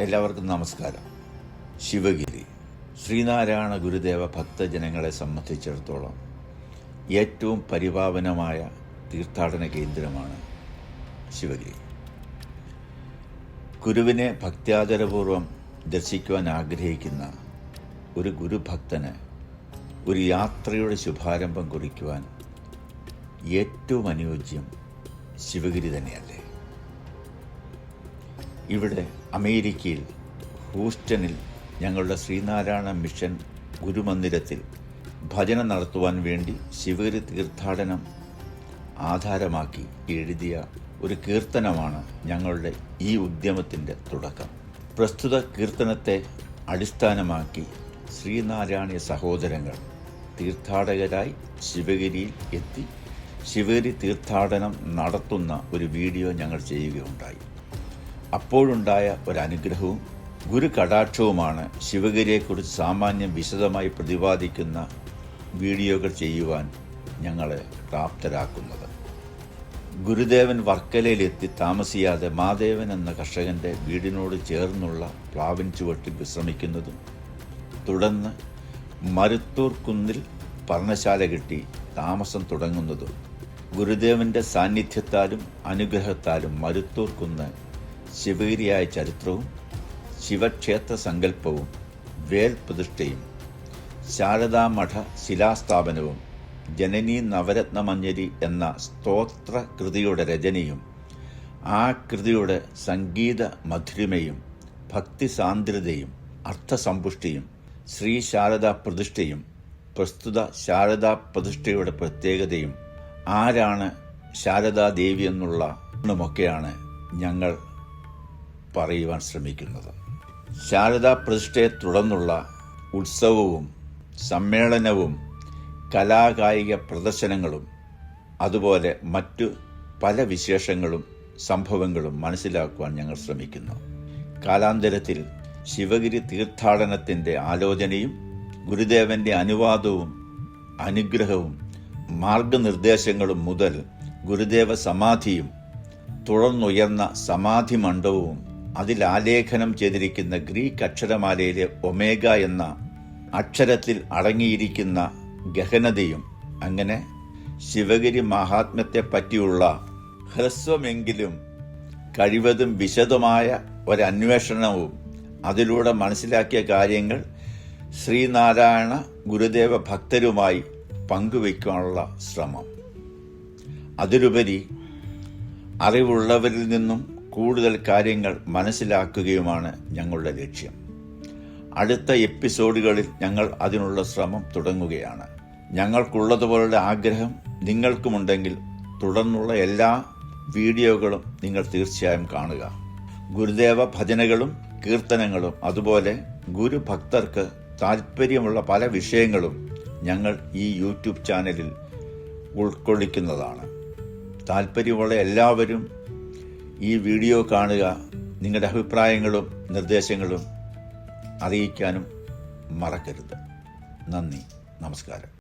എല്ലാവർക്കും നമസ്കാരം. ശിവഗിരി ശ്രീനാരായണ ഗുരുദേവ ഭക്തജനങ്ങളെ സംബന്ധിച്ചിടത്തോളം ഏറ്റവും പരിപാവനമായ തീർത്ഥാടന കേന്ദ്രമാണ് ശിവഗിരി. ഗുരുവിനെ ഭക്ത്യാദരപൂർവം ദർശിക്കുവാൻ ആഗ്രഹിക്കുന്ന ഒരു ഗുരുഭക്തന് ഒരു യാത്രയുടെ ശുഭാരംഭം കുറിക്കുവാൻ ഏറ്റവും അനുയോജ്യം ശിവഗിരി തന്നെയല്ലേ. ഇവിടെ അമേരിക്കയിൽ ഹൂസ്റ്റണിൽ ഞങ്ങളുടെ ശ്രീനാരായണ മിഷൻ ഗുരുമന്ദിരത്തിൽ ഭജന നടത്തുവാൻ വേണ്ടി ശിവഗിരി തീർത്ഥാടനം ആധാരമാക്കി എഴുതിയ ഒരു കീർത്തനമാണ് ഞങ്ങളുടെ ഈ ഉദ്യമത്തിൻ്റെ തുടക്കം. പ്രസ്തുത കീർത്തനത്തെ അടിസ്ഥാനമാക്കി ശ്രീനാരായണീയ സഹോദരങ്ങൾ തീർത്ഥാടകരായി ശിവഗിരിയിൽ എത്തി ശിവഗിരി തീർത്ഥാടനം നടത്തുന്ന ഒരു വീഡിയോ ഞങ്ങൾ ചെയ്യുകയുണ്ടായി. അപ്പോഴുണ്ടായ ഒരനുഗ്രഹവും ഗുരു കടാക്ഷവുമാണ് ശിവഗിരിയെക്കുറിച്ച് സാമാന്യം വിശദമായി പ്രതിപാദിക്കുന്ന വീഡിയോകൾ ചെയ്യുവാൻ ഞങ്ങളെ പ്രാപ്തരാക്കുന്നത്. ഗുരുദേവൻ വർക്കലയിലെത്തി താമസിയാതെ മാധവൻ എന്ന കർഷകൻ്റെ വീടിനോട് ചേർന്നുള്ള പ്ലാവിൻ ചുവട്ടിൽ വിശ്രമിക്കുന്നതും തുടർന്ന് മരുത്തൂർ കുന്നിൽ പർണശാല കെട്ടി താമസം തുടങ്ങുന്നതും ഗുരുദേവൻ്റെ സാന്നിധ്യത്താലും അനുഗ്രഹത്താലും മരുത്തൂർ കുന്ന് ശിവഗിരിയായ ചരിത്രവും ശിവക്ഷേത്ര സങ്കല്പവും വേൽ പ്രതിഷ്ഠയും ശാരദാമഠ ശിലാസ്ഥാപനവും ജനനീ നവരത്നമഞ്ജരി എന്ന സ്തോത്ര കൃതിയുടെ രചനയും ആ കൃതിയുടെ സംഗീത മധുരിമയും ഭക്തി സാന്ദ്രതയും അർത്ഥസമ്പുഷ്ടിയും ശ്രീ ശാരദാ പ്രതിഷ്ഠയും പ്രസ്തുത ശാരദാ പ്രതിഷ്ഠയുടെ പ്രത്യേകതയും ആരാണ് ശാരദാദേവി എന്നുള്ളതൊക്കെയാണ് ഞങ്ങൾ പറയുവാൻ ശ്രമിക്കുന്നത്. ശാരദാ പ്രതിഷ്ഠയെ തുടർന്നുള്ള ഉത്സവവും സമ്മേളനവും കലാകായിക പ്രദർശനങ്ങളും അതുപോലെ മറ്റു പല വിശേഷങ്ങളും സംഭവങ്ങളും മനസ്സിലാക്കുവാൻ ഞങ്ങൾ ശ്രമിക്കുന്നു. കാലാന്തരത്തിൽ ശിവഗിരി തീർത്ഥാടനത്തിൻ്റെ ആലോചനയും ഗുരുദേവൻ്റെ അനുവാദവും അനുഗ്രഹവും മാർഗനിർദ്ദേശങ്ങളും മുതൽ ഗുരുദേവ സമാധിയും തുടർന്നുയർന്ന സമാധി മണ്ഡപവും അതിലാലേഖനം ചെയ്തിരിക്കുന്ന ഗ്രീക്ക് അക്ഷരമാലയിലെ ഒമേഗ എന്ന അക്ഷരത്തിൽ അടങ്ങിയിരിക്കുന്ന ഗഹനതയും അങ്ങനെ ശിവഗിരി മഹാത്മ്യത്തെ പറ്റിയുള്ള ഹ്രസ്വമെങ്കിലും കഴിവതും വിശദമായ ഒരന്വേഷണവും അതിലൂടെ മനസ്സിലാക്കിയ കാര്യങ്ങൾ ശ്രീനാരായണ ഗുരുദേവ ഭക്തരുമായി പങ്കുവയ്ക്കാനുള്ള ശ്രമം. അതിലുപരി അറിവുള്ളവരിൽ നിന്നും കൂടുതൽ കാര്യങ്ങൾ മനസ്സിലാക്കുകയുമാണ് ഞങ്ങളുടെ ലക്ഷ്യം. അടുത്ത എപ്പിസോഡുകളിൽ ഞങ്ങൾ അതിനുള്ള ശ്രമം തുടങ്ങുകയാണ്. ഞങ്ങൾക്കുള്ളതുപോലുള്ള ആഗ്രഹം നിങ്ങൾക്കുമുണ്ടെങ്കിൽ തുടർന്നുള്ള എല്ലാ വീഡിയോകളും നിങ്ങൾ തീർച്ചയായും കാണുക. ഗുരുദേവ ഭജനകളും കീർത്തനങ്ങളും അതുപോലെ ഗുരുഭക്തർക്ക് താല്പര്യമുള്ള പല വിഷയങ്ങളും ഞങ്ങൾ ഈ യൂട്യൂബ് ചാനലിൽ ഉൾക്കൊള്ളിക്കുന്നതാണ്. താല്പര്യമുള്ള എല്ലാവരും ഈ വീഡിയോ കാണുക. നിങ്ങളുടെ അഭിപ്രായങ്ങളും നിർദ്ദേശങ്ങളും അറിയിക്കാനും മറക്കരുത്. നന്ദി, നമസ്കാരം.